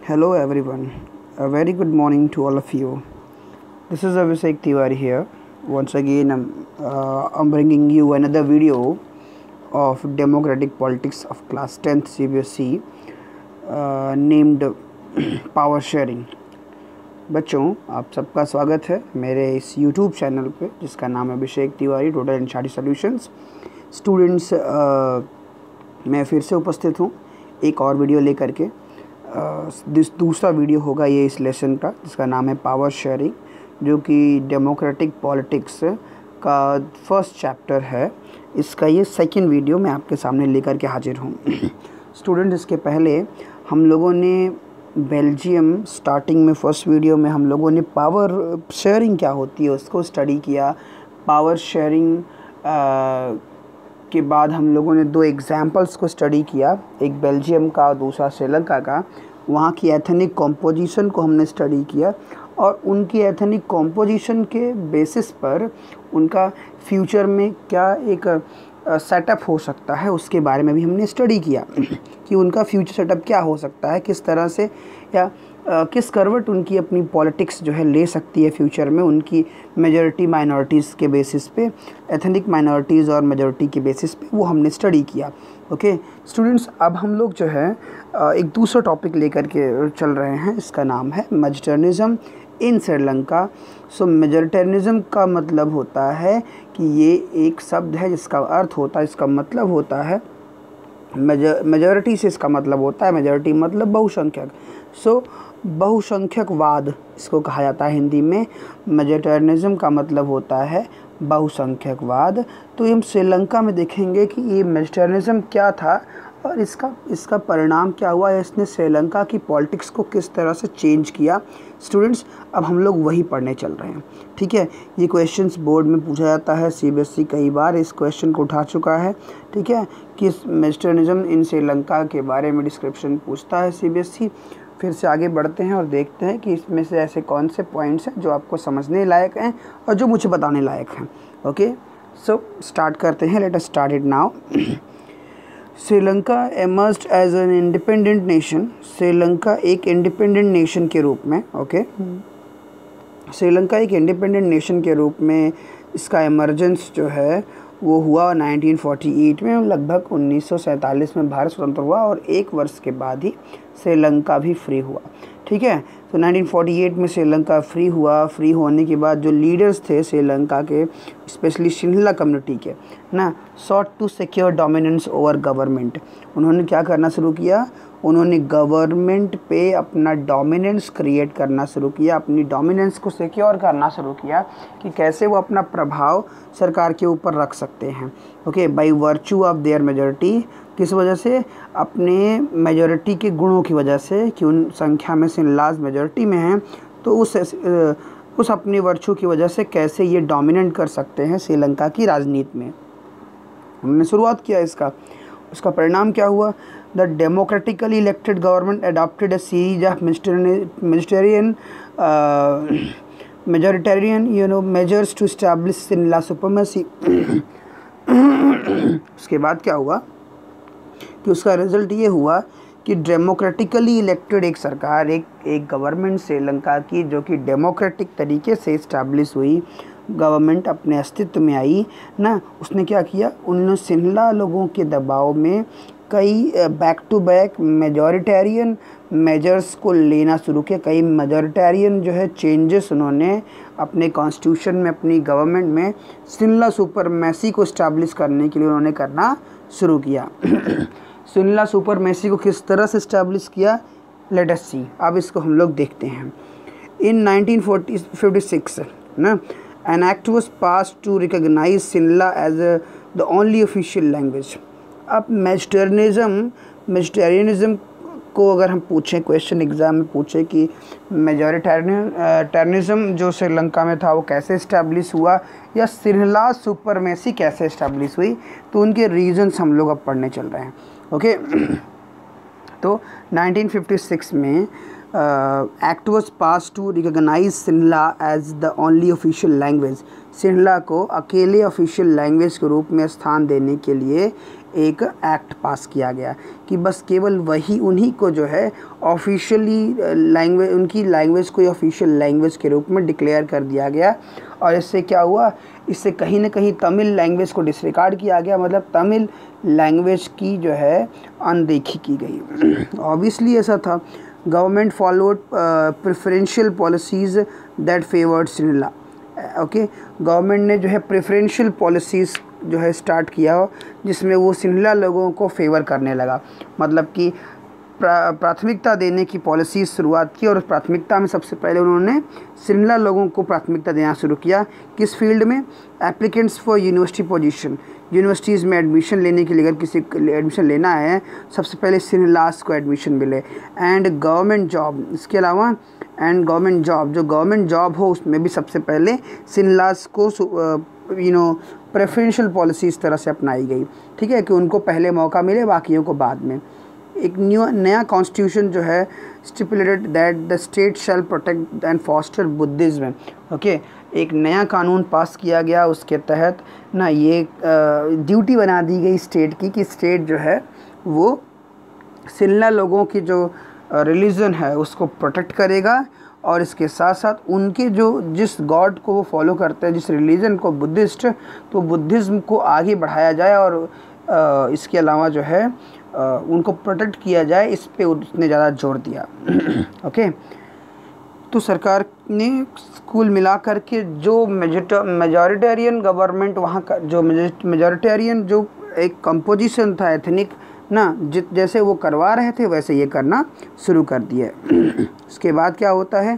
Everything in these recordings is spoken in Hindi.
Hello everyone, a very good morning to all of you. This is Abhishek Tiwari here. Once again, I'm bringing you another video of democratic politics of class 10th CBSE named Power Sharing. बच्चों, आप सबका स्वागत है मेरे इस YouTube चैनल पे जिसका नाम है Abhishek Tiwari total NCERT solutions. Students, मैं फिर से उपस्थित हूँ एक और वीडियो लेकर के। दूसरा वीडियो होगा ये इस लेसन का जिसका नाम है पावर शेयरिंग, जो कि डेमोक्रेटिक पॉलिटिक्स का फर्स्ट चैप्टर है। इसका ये सेकंड वीडियो मैं आपके सामने लेकर के हाजिर हूँ। स्टूडेंट, इसके पहले हम लोगों ने बेल्जियम स्टार्टिंग में फर्स्ट वीडियो में हम लोगों ने पावर शेयरिंग क्या होती है उसको स्टडी किया। पावर शेयरिंग के बाद हम लोगों ने दो एग्जाम्पल्स को स्टडी किया, एक बेल्जियम का और दूसरा श्रीलंका का। वहाँ की एथनिक कॉम्पोजिशन को हमने स्टडी किया और उनकी एथनिक कॉम्पोजिशन के बेसिस पर उनका फ्यूचर में क्या एक सेटअप हो सकता है उसके बारे में भी हमने स्टडी किया कि उनका फ्यूचर सेटअप क्या हो सकता है, किस तरह से या किस करवट उनकी अपनी पॉलिटिक्स जो है ले सकती है फ्यूचर में, उनकी मेजॉरिटी माइनॉरिटीज़ के बेसिस पे, एथनिक माइनॉरिटीज़ और मेजॉरिटी के बेसिस पे वो हमने स्टडी किया। ओके स्टूडेंट्स, अब हम लोग जो है एक दूसरा टॉपिक लेकर के चल रहे हैं। इसका नाम है मेजॉरिटेरियनिज्म इन श्रीलंका। सो मेजॉरिटेरियनिज्म का मतलब होता है कि ये एक शब्द है जिसका अर्थ होता है, इसका मतलब होता है मेजॉरिटी से इसका मतलब होता है, मेजॉरिटी मतलब बहुसंख्यक। सो बहुसंख्यकवाद इसको कहा जाता है हिंदी में। मेजॉरिटेरियनिज्म का मतलब होता है बहुसंख्यकवाद। तो हम श्रीलंका में देखेंगे कि ये मेजॉरिटेरियनिज्म क्या था और इसका परिणाम क्या हुआ, इसने श्रीलंका की पॉलिटिक्स को किस तरह से चेंज किया। स्टूडेंट्स, अब हम लोग वही पढ़ने चल रहे हैं। ठीक है, ये क्वेश्चंस बोर्ड में पूछा जाता है, सीबीएसई कई बार इस क्वेश्चन को उठा चुका है। ठीक है, कि मेजॉरिटेरियनिज्म इन श्रीलंका के बारे में डिस्क्रिप्शन पूछता है सीबीएसई। फिर से आगे बढ़ते हैं और देखते हैं कि इसमें से ऐसे कौन से पॉइंट्स हैं जो आपको समझने लायक हैं और जो मुझे बताने लायक हैं। ओके, सो स्टार्ट करते हैं। Let us start it now. Sri Lanka emerged as an independent nation. Sri Lanka एक इंडिपेंडेंट नेशन के रूप में, ओके, श्रीलंका एक इंडिपेंडेंट नेशन के रूप में इसका एमर्जेंस जो है वो हुआ 1948 में। लगभग 1947 में भारत स्वतंत्र हुआ और एक वर्ष के बाद ही श्रीलंका भी फ्री हुआ। ठीक है, तो 1948 में श्रीलंका फ्री हुआ। फ्री होने के बाद जो लीडर्स थे श्रीलंका के, स्पेशली सिंहला कम्युनिटी के ना, sought to secure dominance over government. उन्होंने क्या करना शुरू किया, उन्होंने गवर्नमेंट पे अपना डोमिनेंस क्रिएट करना शुरू किया, अपनी डोमिनेंस को सिक्योर करना शुरू किया कि कैसे वो अपना प्रभाव सरकार के ऊपर रख सकते हैं। Okay, by virtue of their majority. किस वजह से? अपने मेजॉरिटी के गुणों की वजह से कि उन संख्या में सिंहलाज मेजॉरिटी में हैं, तो उस अपनी वर्च्यू की वजह से कैसे ये डोमिनेट कर सकते हैं श्रीलंका की राजनीति में। हमने शुरुआत किया इसका। उसका परिणाम क्या हुआ? The democratically elected government adopted a series of majoritarian measures to establish Sinhala supremacy. उसके बाद क्या हुआ कि उसका रिजल्ट ये हुआ कि डेमोक्रेटिकली इलेक्टेड एक सरकार, एक गवर्नमेंट श्रीलंका की जो कि डेमोक्रेटिक तरीके से इस्टेब्लिश हुई, गवर्नमेंट अपने अस्तित्व में आई ना। उसने क्या किया, उन्होंने सिंहला लोगों के दबाव में कई back to back majoritarian measures को लेना शुरू किया। कई मेजॉरिटेरियन जो है चेंजेस उन्होंने अपने कॉन्स्टिट्यूशन में, अपनी गवर्नमेंट में सिंहला सुपरमेसी को इस्टेब्लिश करने के लिए उन्होंने करना शुरू किया। सिंहला सुपरमेसी को किस तरह से इस्टेब्लिश किया, लेट अस सी। अब इसको हम लोग देखते हैं। इन 1956 ना, an act was passed to recognize Sinhala as the only official language. अब मेजॉरिटेरियनिज्म को अगर हम पूछें, क्वेश्चन एग्जाम में पूछे कि मेजॉरिटेरियनिज्म जो श्रीलंका में था वो कैसे इस्टेब्लिश हुआ या सिंहला सुपरमेसी कैसे इस्टेब्लिश हुई, तो उनके रीजंस हम लोग अब पढ़ने चल रहे हैं। ओके, तो 1956 में act was passed to recognize Sinhala as the only official language. Sinhala को अकेले ऑफिशियल लैंग्वेज के रूप में स्थान देने के लिए एक एक्ट पास किया गया कि बस केवल वही उन्हीं को जो है ऑफिशियली लैंग्वेज, उनकी लैंग्वेज को ऑफिशियल लैंग्वेज के रूप में डिक्लेयर कर दिया गया। और इससे क्या हुआ, इससे कहीं ना कहीं तमिल लैंग्वेज को डिसरिगार्ड किया गया, मतलब तमिल लैंग्वेज की जो है अनदेखी की गई। ऑब्वियसली ऐसा था। Government followed preferential policies that favoured Sinhala. Okay, government ने जो है प्रेफरेंशियल पॉलिसीज़ जो है स्टार्ट किया, जिसमें वो सिन्हला लोगों को फेवर करने लगा, मतलब कि प्राथमिकता देने की पॉलिसी शुरुआत की। और उस प्राथमिकता में सबसे पहले उन्होंने सिन्हला लोगों को प्राथमिकता देना शुरू किया। किस फील्ड में? Applicants for university position, universities में एडमिशन लेने के लिए अगर किसी को एडमिशन लेना है, सबसे पहले सिन्हलास को एडमिशन मिले। एंड गवर्नमेंट जॉब, इसके अलावा एंड गवर्नमेंट जॉब, जो गवर्नमेंट जॉब हो उसमें भी सबसे पहले सिन्हलास को प्रेफरेंशियल पॉलिसी इस तरह से अपनाई गई, ठीक है, कि उनको पहले मौका मिले, बाकियों को बाद में। एक नया कॉन्स्टिट्यूशन जो है stipulated that the state shall protect and foster Buddhism. Okay, एक नया कानून पास किया गया, उसके तहत ना ये ड्यूटी बना दी गई स्टेट की कि स्टेट जो है वो सिन्हला लोगों की जो रिलीजन है उसको प्रोटेक्ट करेगा, और इसके साथ साथ उनके जो जिस गॉड को वो फॉलो करते हैं, जिस रिलीजन को, बुद्धिस्ट, तो बुद्धिज़्म को आगे बढ़ाया जाए और इसके अलावा जो है उनको प्रोटेक्ट किया जाए, इस पे उसने ज़्यादा जोर दिया। ओके, तो सरकार ने स्कूल मिला करके जो मेजॉरिटेरियन गवर्नमेंट वहाँ का जो मेजॉरिटेरियन जो एक कंपोजिशन था एथनिक ना, जैसे वो करवा रहे थे वैसे ये करना शुरू कर दिया। उसके बाद क्या होता है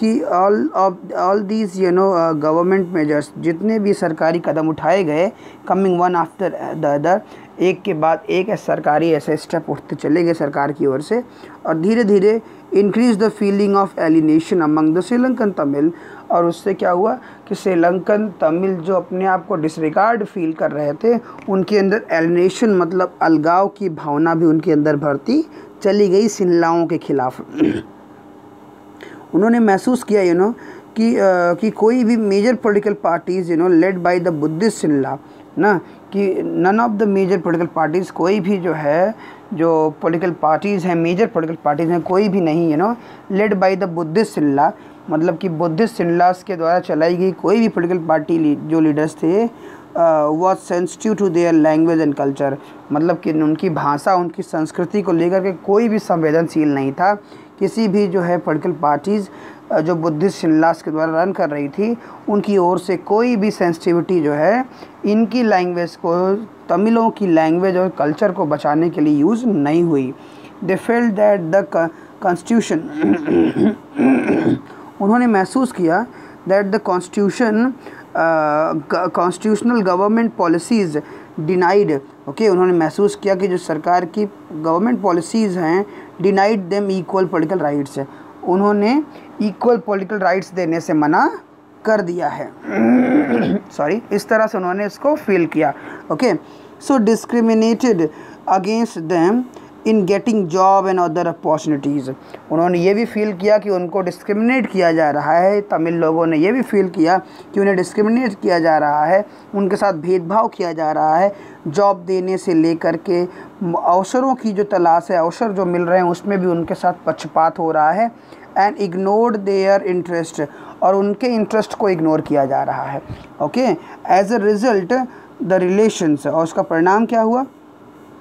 कि ऑल दीज गवर्नमेंट मेजर्स, जितने भी सरकारी कदम उठाए गए, coming one after the other, एक के बाद एक सरकारी ऐसे स्टेप उठते चले गए सरकार की ओर से, और धीरे धीरे increase the feeling of alienation among the Sri Lankan Tamil. और उससे क्या हुआ कि श्रीलंकन तमिल जो अपने आप को डिसरिगार्ड फील कर रहे थे, उनके अंदर एलिनेशन मतलब अलगाव की भावना भी उनके अंदर भरती चली गई सिन्हलाओं के खिलाफ। उन्होंने महसूस किया कि कोई भी major political parties led by the Buddhist Sinhala ना, कि none of the major political parties, कोई भी जो है जो पॉलिटिकल पार्टीज़ हैं, मेजर पॉलिटिकल पार्टीज़ हैं, कोई भी नहीं led by the Buddhist Sinhala, मतलब कि बुद्धिस्ट सिन्हलास के द्वारा चलाई गई कोई भी पॉलिटिकल पार्टी जो लीडर्स थे was sensitive to their language and culture, मतलब कि उनकी भाषा, उनकी संस्कृति को लेकर के कोई भी संवेदनशील नहीं था। किसी भी जो है पॉलिटिकल पार्टीज़ जो बुद्धिस्ट सिन्हलास के द्वारा रन कर रही थी, उनकी ओर से कोई भी सेंसिटिविटी जो है इनकी लैंग्वेज को, तमिलों की लैंग्वेज और कल्चर को बचाने के लिए यूज़ नहीं हुई। They felt that the constitution, उन्होंने महसूस किया that the constitutional government policies denied. Okay, उन्होंने महसूस किया कि जो सरकार की गवर्नमेंट पॉलिसीज़ हैं denied them equal political rights है, उन्होंने इक्वल पॉलिटिकल राइट्स देने से मना कर दिया है। सॉरी, इस तरह से उन्होंने इसको फील किया। Okay, so discriminated against them in getting job and other opportunities. उन्होंने ये भी फील किया कि उनको डिस्क्रिमिनेट किया जा रहा है, तमिल लोगों ने ये भी फील किया कि उन्हें डिस्क्रिमिनेट किया जा रहा है, उनके साथ भेदभाव किया जा रहा है, जॉब देने से लेकर के अवसरों की जो तलाश है, अवसर जो मिल रहे हैं उसमें भी उनके साथ पक्षपात हो रहा है। एंड इग्नोर्ड देयर इंटरेस्ट, और उनके इंटरेस्ट को इग्नोर किया जा रहा है। Okay, as a result the relations, और उसका परिणाम क्या हुआ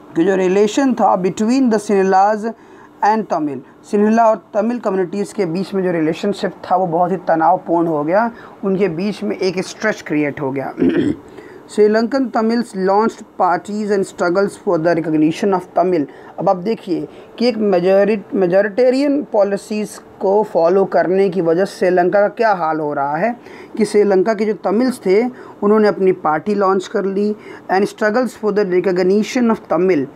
कि जो रिलेशन था between the Sinhalas and Tamil, Sinhala और तमिल कम्युनिटीज़ के बीच में जो रिलेशनशिप था वो बहुत ही तनावपूर्ण हो गया, उनके बीच में एक स्ट्रेच क्रिएट हो गया। Sri Lankan Tamils launched parties and struggles for the recognition of Tamil. अब आप देखिए कि एक मेजॉरिटेरियन पॉलिसीज़ को फॉलो करने की वजह से श्रीलंका का क्या हाल हो रहा है कि श्रीलंका के जो तमिल्स थे उन्होंने अपनी पार्टी लॉन्च कर ली, and struggles for the recognition of Tamil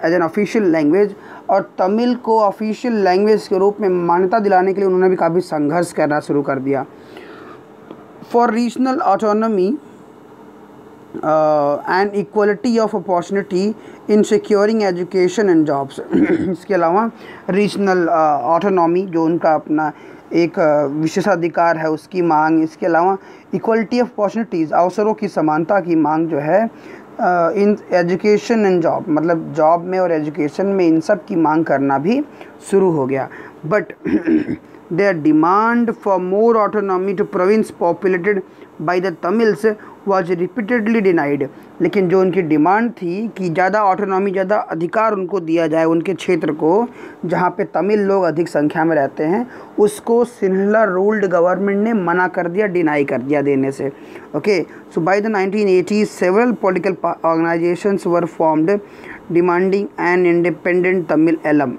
as an official language, और तमिल को ऑफिशियल लैंग्वेज के रूप में मान्यता दिलाने के लिए उन्होंने भी काफ़ी संघर्ष करना शुरू कर दिया। For regional autonomy and equality of opportunity in securing education and jobs. इसके अलावा रीजनल ऑटोनॉमी जो उनका अपना एक विशेषाधिकार है उसकी मांग, इसके अलावा इक्वलिटी ऑफ अपॉर्चुनिटीज़, अवसरों की समानता की मांग जो है इन एजुकेशन एंड जॉब, मतलब जॉब में और एजुकेशन में इन सब की मांग करना भी शुरू हो गया. But their demand for more autonomy to province populated by the Tamils was repeatedly denied. लेकिन जो उनकी डिमांड थी कि ज़्यादा ऑटोनॉमी, ज़्यादा अधिकार उनको दिया जाए उनके क्षेत्र को जहाँ पे तमिल लोग अधिक संख्या में रहते हैं, उसको सिन्हला रूल्ड गवर्नमेंट ने मना कर दिया, डिनाई कर दिया देने से. Okay, so by the 1980s several political organisations were formed demanding an independent Tamil Eelam.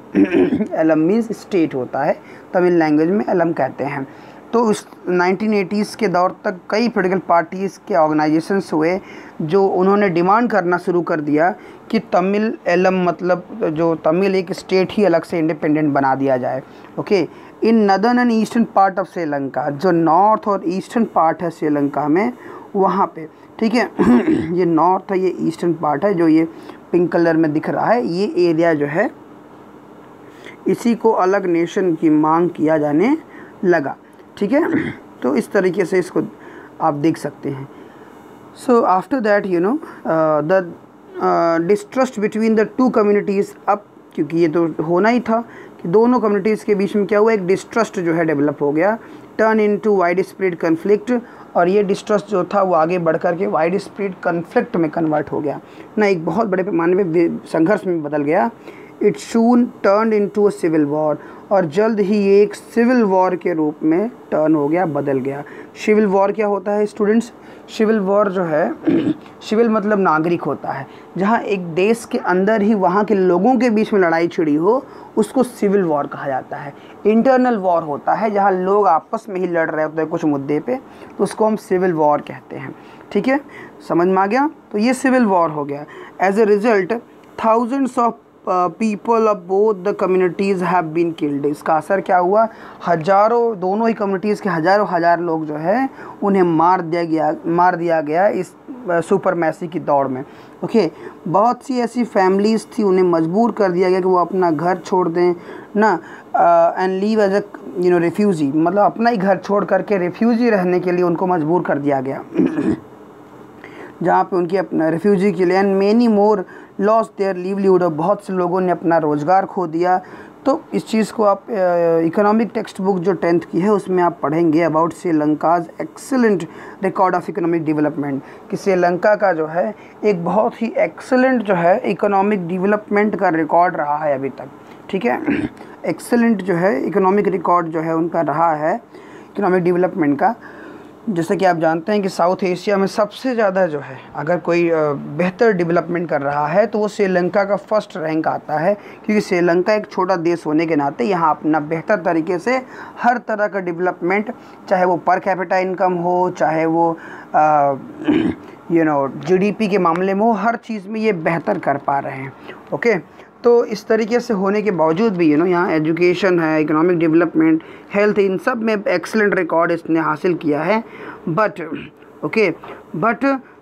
Eelam means state होता है, तमिल लैंग्वेज में एलम कहते हैं. तो उस 1980s के दौर तक कई पॉलिटिकल पार्टीज़ के ऑर्गेनाइजेशंस हुए जो उन्होंने डिमांड करना शुरू कर दिया कि तमिल एलम, मतलब जो तमिल एक स्टेट ही अलग से इंडिपेंडेंट बना दिया जाए. Okay, in northern and eastern part of Sri Lanka, जो नॉर्थ और ईस्टर्न पार्ट है श्रीलंका में, वहाँ पे, ठीक है. ये नॉर्थ है, ये ईस्टर्न पार्ट है, जो ये पिंक कलर में दिख रहा है, ये एरिया जो है इसी को अलग नेशन की मांग किया जाने लगा. ठीक है, तो इस तरीके से इसको आप देख सकते हैं. So after that you know the distrust between the two communities, अब क्योंकि ये तो होना ही था कि दोनों कम्युनिटीज़ के बीच में क्या हुआ, एक डिस्ट्रस्ट जो है डेवलप हो गया, turn into wide spread conflict. और ये डिस्ट्रस्ट जो था वो आगे बढ़ कर के वाइड स्प्रेड कन्फ्लिक्ट में कन्वर्ट हो गया ना, एक बहुत बड़े पैमाने पे संघर्ष में बदल गया. It soon turn into a civil war, और जल्द ही ये एक सिविल वॉर के रूप में टर्न हो गया, बदल गया. सिविल वॉर क्या होता है स्टूडेंट्स? सिविल वॉर जो है, सिविल मतलब नागरिक होता है, जहाँ एक देश के अंदर ही वहाँ के लोगों के बीच में लड़ाई छिड़ी हो, उसको सिविल वॉर कहा जाता है. इंटरनल वॉर होता है जहाँ लोग आपस में ही लड़ रहे होते हैं कुछ मुद्दे पे, तो उसको हम सिविल वॉर कहते हैं. ठीक है, समझ में आ गया? तो ये सिविल वॉर हो गया. As a result thousands of people of both the communities have been killed. इसका असर क्या हुआ? हज़ारों, दोनों ही कम्युनिटीज़ के हज़ार लोग जो है उन्हें मार दिया गया इस सुपरमैसी की दौड़ में. ओके, बहुत सी ऐसी फैमिलीज़ थी, उन्हें मजबूर कर दिया गया कि वो अपना घर छोड़ दें ना, and leave as a refugee, मतलब अपना ही घर छोड़ करके रिफ्यूजी रहने के लिए उनको मजबूर कर दिया गया. जहाँ पे उनकी अपना रिफ्यूजी के लिए, and many more lost their livelihood, बहुत से लोगों ने अपना रोज़गार खो दिया. तो इस चीज़ को आप इकोनॉमिक टेक्स्ट बुक जो 10th की है उसमें आप पढ़ेंगे about Sri Lanka's excellent record of economic development, कि श्रीलंका का जो है एक बहुत ही एक्सेलेंट जो है इकोनॉमिक डेवलपमेंट का रिकॉर्ड रहा है अभी तक. ठीक है, एक्सेलेंट जो है इकोनॉमिक रिकॉर्ड जो है उनका रहा है इकोनॉमिक डेवलपमेंट का. जैसे कि आप जानते हैं कि साउथ एशिया में सबसे ज़्यादा जो है अगर कोई बेहतर डेवलपमेंट कर रहा है तो वो श्रीलंका का फर्स्ट रैंक आता है, क्योंकि श्रीलंका एक छोटा देश होने के नाते यहाँ अपना बेहतर तरीके से हर तरह का डेवलपमेंट, चाहे वो पर कैपिटा इनकम हो, चाहे वो GDP के मामले में हो, हर चीज़ में ये बेहतर कर पा रहे हैं. ओके, तो इस तरीके से होने के बावजूद भी यहाँ एजुकेशन है, इकोनॉमिक डेवलपमेंट, हेल्थ, इन सब में एक्सलेंट रिकॉर्ड इसने हासिल किया है. But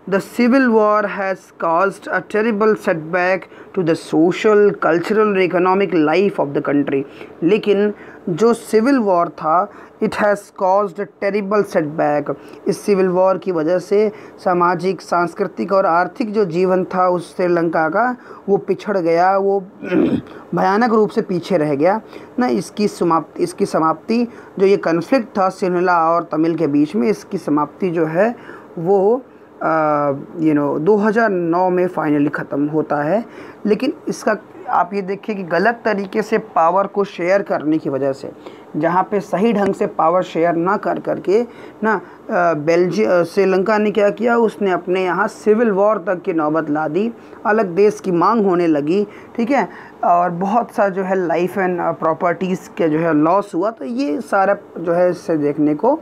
the civil war has caused a terrible setback to the social, cultural और economic life of the country. लेकिन जो सिविल वॉर था, it has caused a terrible setback, इस सिविल वॉर की वजह से सामाजिक, सांस्कृतिक और आर्थिक जो जीवन था उस श्रीलंका का, वो पिछड़ गया, वो भयानक रूप से पीछे रह गया ना. इसकी समाप्ति जो ये कन्फ्लिक्ट था सिन्हला और तमिल के बीच में, इसकी समाप्ति जो है वो 2009 में फाइनली ख़त्म होता है. लेकिन इसका आप ये देखिए कि गलत तरीके से पावर को शेयर करने की वजह से, जहाँ पे सही ढंग से पावर शेयर ना कर करके ना श्रीलंका ने क्या किया, उसने अपने यहाँ सिविल वॉर तक की नौबत ला दी, अलग देश की मांग होने लगी. ठीक है, और बहुत सा जो है लाइफ एंड प्रॉपर्टीज़ के जो है लॉस हुआ. तो ये सारा जो है इससे देखने को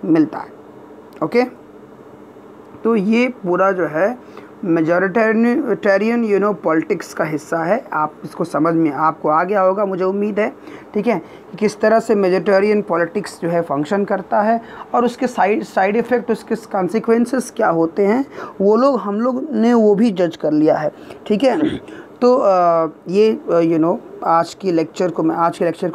मिलता है. ओके, तो ये पूरा जो है मेजॉरिटेरियन पॉलिटिक्स का हिस्सा है. आप इसको समझ में आपको आ गया होगा, मुझे उम्मीद है. ठीक है, कि किस तरह से मेजॉरिटेरियन पॉलिटिक्स जो है फंक्शन करता है और उसके साइड इफ़ेक्ट, उसके कॉन्सिक्वेंसेस क्या होते हैं, वो लोग हम लोग ने वो भी जज कर लिया है. ठीक है, तो ये आज के लेक्चर को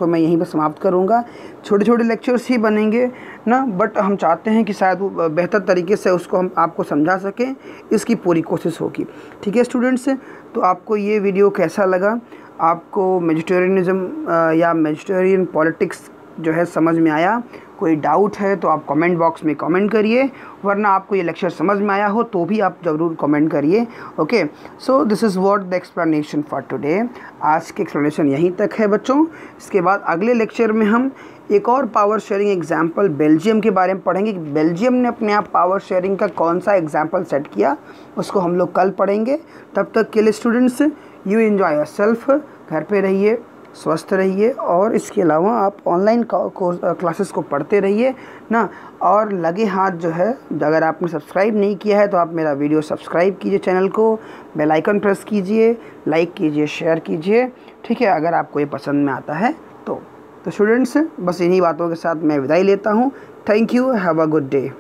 मैं यहीं पर समाप्त करूँगा। छोटे छोटे लेक्चर्स ही बनेंगे ना, बट हम चाहते हैं कि शायद वो बेहतर तरीके से उसको हम आपको समझा सकें, इसकी पूरी कोशिश होगी। ठीक है स्टूडेंट्स, तो आपको ये वीडियो कैसा लगा? आपको वेजिटेरियनिज़्म या वेजिटेरियन पॉलिटिक्स जो है समझ में आया? कोई डाउट है तो आप कमेंट बॉक्स में कमेंट करिए, वरना आपको ये लेक्चर समझ में आया हो तो भी आप ज़रूर कमेंट करिए। Okay, so this is what the explanation for today. आज की एक्सप्लेनेशन यहीं तक है बच्चों। इसके बाद अगले लेक्चर में हम एक और पावर शेयरिंग एग्जाम्पल बेल्जियम के बारे में पढ़ेंगे कि बेल्जियम ने अपने आप पावर शेयरिंग का कौन सा एग्जाम्पल सेट किया, उसको हम लोग कल पढ़ेंगे। तब तक के लिए स्टूडेंट्स, यू एंजॉय योरसेल्फ, घर पे रहिए, स्वस्थ रहिए, और इसके अलावा आप ऑनलाइन क्लासेस को पढ़ते रहिए ना। और लगे हाथ जो है, अगर आपने सब्सक्राइब नहीं किया है तो आप मेरा वीडियो सब्सक्राइब कीजिए, चैनल को बेल आइकन प्रेस कीजिए, लाइक कीजिए, शेयर कीजिए। ठीक है, अगर आपको ये पसंद में आता है तो स्टूडेंट्स, बस इन्हीं बातों के साथ मैं विदाई लेता हूँ। Thank you, have a good day.